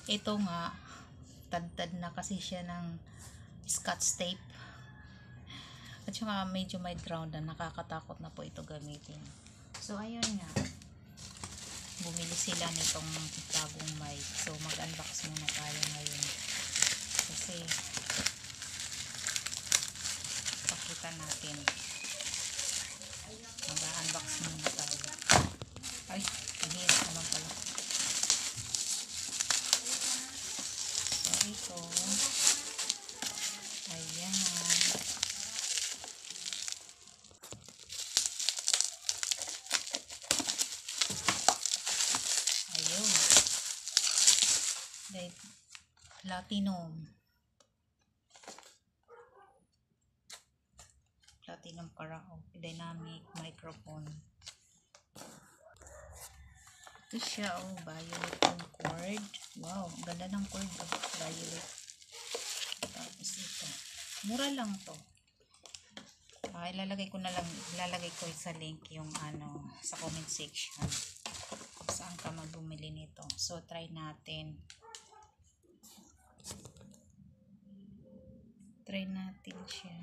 Ito nga, tad-tad na kasi siya ng Scotch tape. At saka medyo may ground na, nakakatakot na po ito gamitin. So, ayun nga. Bumili sila nitong bagong mic. So, mag-unbox muna tayo ngayon. Kasi, pakita natin. Mag-unbox muna tayo. Ay, mahirap naman pala. So, ito. Ayan. Ayun. Platinum karaoke dynamic microphone. Ito siya, oh, violet yung cord. Wow, ang ganda ng cord, oh, violet. Tapos ito. Mura lang to. Ilalagay ko sa link yung sa comment section. Saan ka magbumili nito. So, try natin. Try natin siya.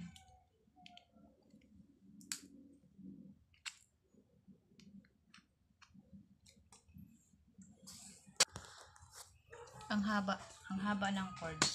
Ang haba ng cord.